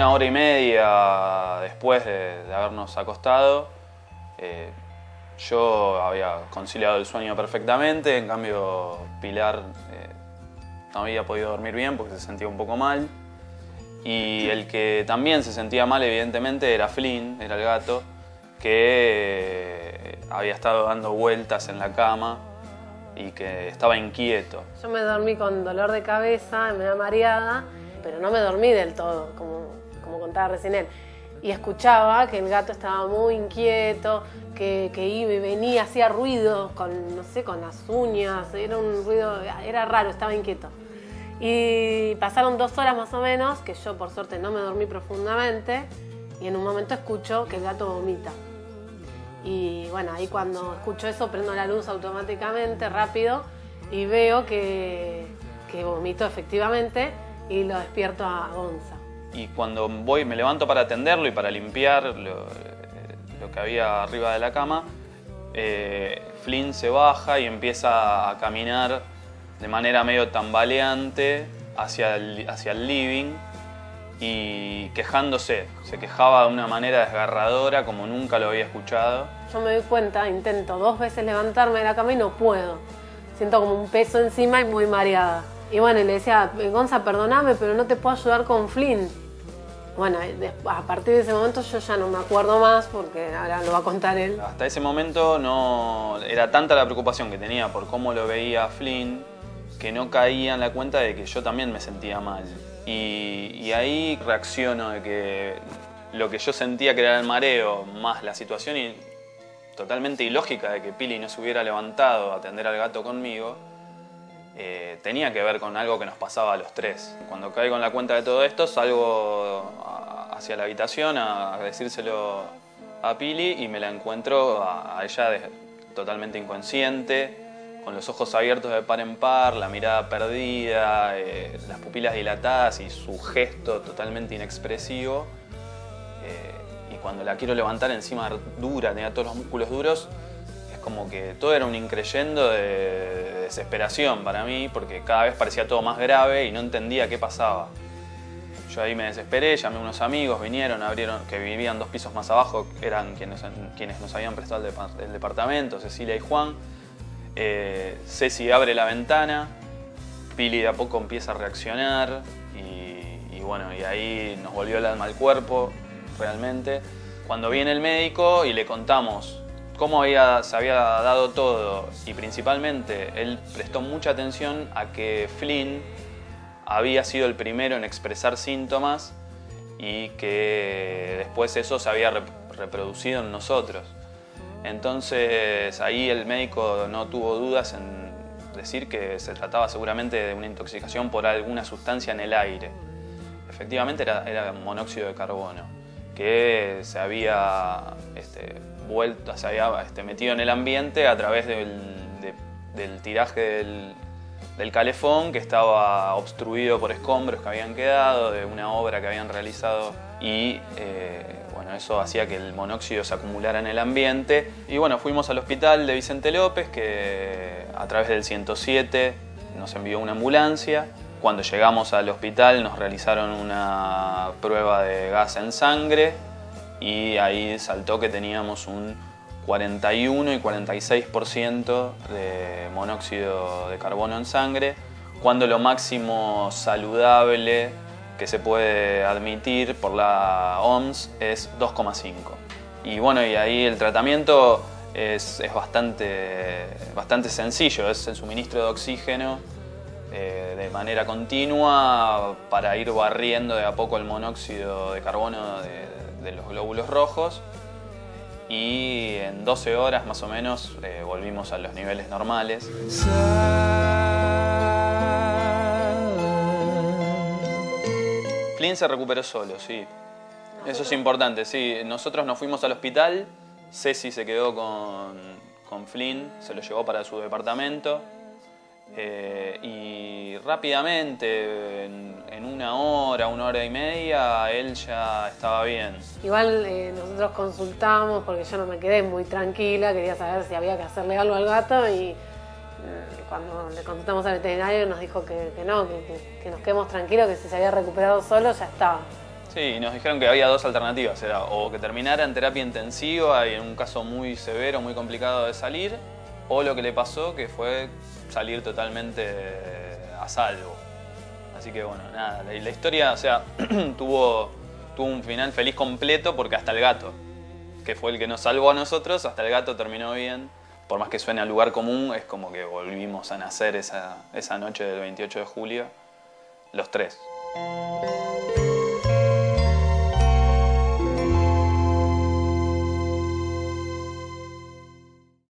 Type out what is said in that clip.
una hora y media después de habernos acostado, yo había conciliado el sueño perfectamente. En cambio, Pilar no había podido dormir bien porque se sentía un poco mal. Y el que también se sentía mal, evidentemente, era Flynn, era el gato, que había estado dando vueltas en la cama y que estaba inquieto. Yo me dormí con dolor de cabeza, medio mareada, pero no me dormí del todo, como contaba recién él. Y escuchaba que el gato estaba muy inquieto, que iba y venía, hacía ruidos con, no sé, con las uñas, era un ruido, era raro, estaba inquieto. Y pasaron 2 horas más o menos, que yo por suerte no me dormí profundamente, y en un momento escucho que el gato vomita. Y bueno, ahí cuando escucho eso prendo la luz automáticamente, rápido, y veo que vomitó efectivamente y lo despierto a Gonza. Y cuando me levanto para atenderlo y para limpiar lo que había arriba de la cama, Flynn se baja y empieza a caminar de manera medio tambaleante hacia el living y quejándose. Se quejaba de una manera desgarradora como nunca lo había escuchado. Yo me doy cuenta, intento 2 veces levantarme de la cama y no puedo. Siento como un peso encima y muy mareada. Y bueno, y le decía, Gonza, perdóname, pero no te puedo ayudar con Flynn. Bueno, a partir de ese momento yo ya no me acuerdo más porque ahora lo va a contar él. Hasta ese momento no era tanta la preocupación que tenía por cómo lo veía Flynn que no caía en la cuenta de que yo también me sentía mal. Y ahí reacciono de que lo que yo sentía que era el mareo, más la situación totalmente ilógica de que Pili no se hubiera levantado a atender al gato conmigo, tenía que ver con algo que nos pasaba a los 3. Cuando caigo en la cuenta de todo esto, salgo hacia la habitación a decírselo a Pili y me la encuentro a ella totalmente inconsciente, con los ojos abiertos de par en par, la mirada perdida, las pupilas dilatadas y su gesto totalmente inexpresivo. Y cuando la quiero levantar encima dura, tenía todos los músculos duros, es como que todo era un increyendo de desesperación para mí, porque cada vez parecía todo más grave y no entendía qué pasaba. Yo ahí me desesperé, llamé a unos amigos, vinieron, abrieron, que vivían 2 pisos más abajo, eran quienes nos habían prestado el departamento, Cecilia y Juan. Ceci abre la ventana, Pili de a poco empieza a reaccionar y bueno, y ahí nos volvió el alma al cuerpo, realmente. Cuando viene el médico y le contamos cómo se había dado todo y principalmente él prestó mucha atención a que Flynn había sido el primero en expresar síntomas y que después eso se había reproducido en nosotros. Entonces ahí el médico no tuvo dudas en decir que se trataba seguramente de una intoxicación por alguna sustancia en el aire. Efectivamente era monóxido de carbono, que se había metido en el ambiente a través del tiraje del calefón, que estaba obstruido por escombros que habían quedado de una obra que habían realizado y bueno, eso hacía que el monóxido se acumulara en el ambiente. Y bueno, fuimos al hospital de Vicente López, que a través del 107 nos envió una ambulancia. Cuando llegamos al hospital nos realizaron una prueba de gas en sangre y ahí saltó que teníamos un 41 y 46% de monóxido de carbono en sangre, cuando lo máximo saludable que se puede admitir por la OMS es 2,5. Y bueno, y ahí el tratamiento es bastante sencillo, es el suministro de oxígeno de manera continua para ir barriendo de a poco el monóxido de carbono de los glóbulos rojos, y en 12 horas más o menos volvimos a los niveles normales. Flynn se recuperó solo, sí. Eso es importante, sí. Nosotros nos fuimos al hospital, Ceci se quedó con Flynn, se lo llevó para su departamento. Y rápidamente, en una hora y media, él ya estaba bien. Igual nosotros consultamos porque yo no me quedé muy tranquila, quería saber si había que hacerle algo al gato y cuando le consultamos al veterinario nos dijo que no, que nos quedemos tranquilos, que si se había recuperado solo ya estaba. Sí, nos dijeron que había dos alternativas, era o que terminara en terapia intensiva y en un caso muy severo, muy complicado de salir, o lo que le pasó que fue salir totalmente a salvo. Así que bueno, nada, la historia, o sea, tuvo un final feliz completo porque hasta el gato, que fue el que nos salvó a nosotros, hasta el gato terminó bien. Por más que suene al lugar común, es como que volvimos a nacer esa noche del 28 de julio, los tres.